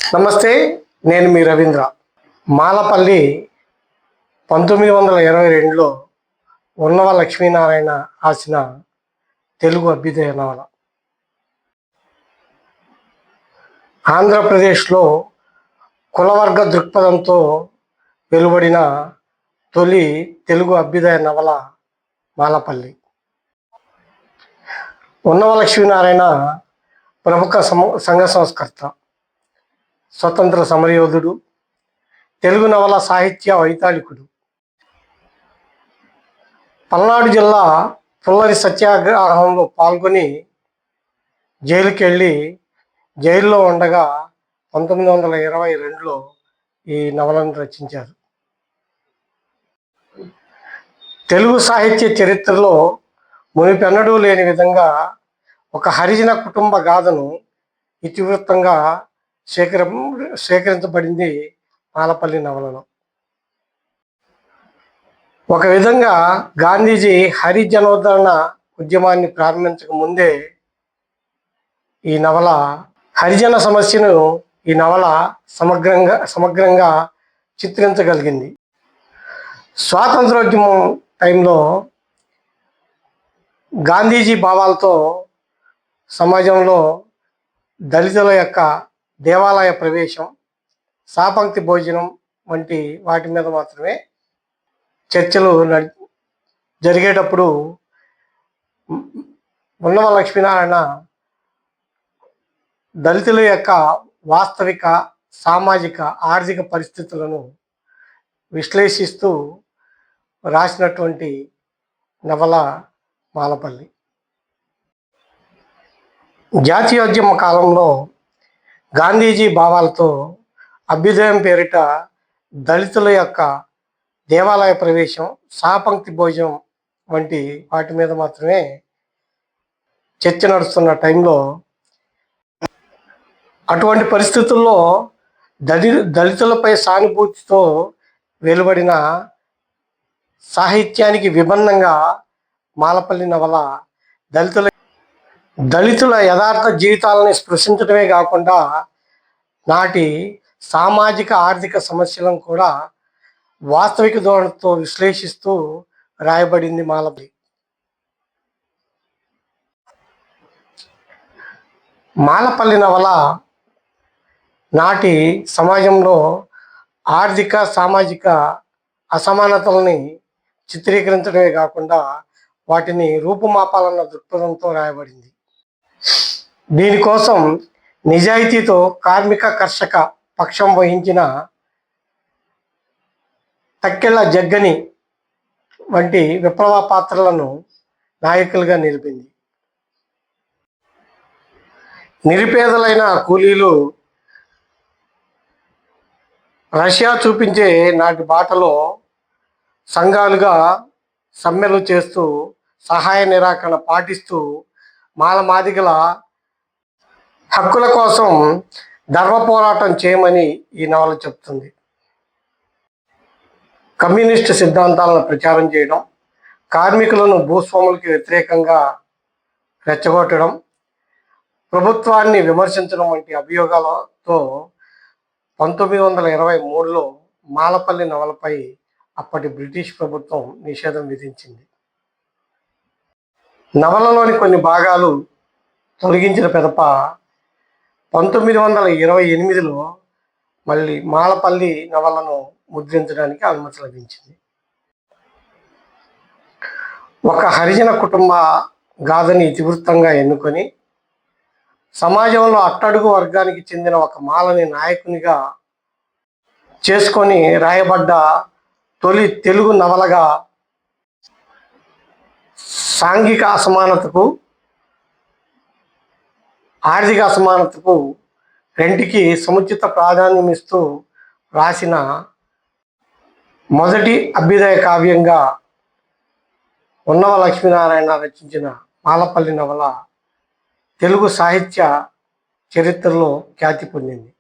నమస్తే, నేను మీ రవీంద్ర. మాలపల్లి 1922లో ఉన్నవ లక్ష్మీనారాయణ రాసిన తెలుగు అభ్యుదయ నవల. ఆంధ్రప్రదేశ్లో కులవర్గ దృక్పథంతో వెలువడిన తొలి తెలుగు అభ్యుదయ నవల మాలపల్లి. ఉన్నవ లక్ష్మీనారాయణ ప్రముఖ సంఘ సంస్కర్త, స్వతంత్ర సమరయోధుడు, తెలుగు నవల సాహిత్య వైతాళికుడు. పల్నాడు జిల్లా పుల్లరి సత్యాగ్రహంలో పాల్గొని జైలుకి వెళ్ళి జైల్లో ఉండగా 1922లో ఈ నవలను రచించారు. తెలుగు సాహిత్య చరిత్రలో మునిపెన్నడూ లేని విధంగా ఒక హరిజన కుటుంబ గాథను ఇతివృత్తంగా సేకరించబడింది మాలపల్లి నవలలో. ఒక విధంగా గాంధీజీ హరిజనోద్ధరణ ఉద్యమాన్ని ప్రారంభించక ముందే ఈ నవల హరిజన సమస్యను ఈ నవల సమగ్రంగా చిత్రించగలిగింది. స్వాతంత్రోద్యమం టైంలో గాంధీజీ భావాలతో సమాజంలో దళితుల యొక్క దేవాలయ ప్రవేశం, సాపంక్తి భోజనం వంటి వాటి మీద మాత్రమే చర్చలు జరిగేటప్పుడు ఉన్నవ లక్ష్మీనారాయణ దళితుల యొక్క వాస్తవిక సామాజిక ఆర్థిక పరిస్థితులను విశ్లేషిస్తూ రాసినటువంటి నవల మాలపల్లి. జాతీయోద్యమ కాలంలో గాంధీజీ భావాలతో అభ్యుదయం పేరిట దళితుల యొక్క దేవాలయ ప్రవేశం, సాపంక్తి భోజనం వంటి వాటి మీద మాత్రమే చర్చ నడుస్తున్న టైంలో, అటువంటి పరిస్థితుల్లో దళితులపై సానుభూతితో వెలువడిన సాహిత్యానికి విభిన్నంగా మాలపల్లి నవల దళితుల యథార్థ జీవితాలని స్పృశించడమే కాకుండా నాటి సామాజిక ఆర్థిక సమస్యలను కూడా వాస్తవిక ధోరణితో విశ్లేషిస్తూ రాయబడింది మాలపల్లి. మాలపల్లి నవల నాటి సమాజంలో ఆర్థిక సామాజిక అసమానతల్ని చిత్రీకరించడమే కాకుండా వాటిని రూపుమాపాలన్న దృక్పథంతో రాయబడింది. దీనికోసం నిజాయితీతో కార్మిక కర్షక పక్షం వహించిన తక్కెళ్ళ జగ్గని వంటి విప్లవ పాత్రలను నాయకులుగా నిలిపింది. నిరుపేదలైన కూలీలు రష్యా చూపించే నాటి బాటలో సంఘాలుగా సమ్మెలు చేస్తూ సహాయ నిరాకరణ పాటిస్తూ మాదిగల హక్కుల కోసం ధర్మ పోరాటం చేయమని ఈ నవల చెప్తుంది. కమ్యూనిస్టు సిద్ధాంతాలను ప్రచారం చేయడం, కార్మికులను భూస్వాములకి వ్యతిరేకంగా రెచ్చగొట్టడం, ప్రభుత్వాన్ని విమర్శించడం వంటి అభియోగాలతో 1923లో మాలపల్లి నవలపై అప్పటి బ్రిటిష్ ప్రభుత్వం నిషేధం విధించింది. నవలలోని కొన్ని భాగాలు తొలగించిన పిదప 1928లో మళ్ళీ మాలపల్లి నవలను ముద్రించడానికి అనుమతి లభించింది. ఒక హరిజన కుటుంబ గాథని ఇతివృత్తంగా ఎన్నుకొని సమాజంలో అట్టడుగు వర్గానికి చెందిన ఒక మాలని నాయకునిగా చేసుకొని రాయబడ్డ తొలి తెలుగు నవలగా సాంఘిక అసమానతకు, ఆర్థిక అసమానతకు రెంటికి సముచిత ప్రాధాన్యం ఇస్తూ రాసిన మొదటి అభ్యుదయ కావ్యంగా ఉన్నవ లక్ష్మీనారాయణ రచించిన మాలపల్లి నవల తెలుగు సాహిత్య చరిత్రలో ఖ్యాతి పొందింది.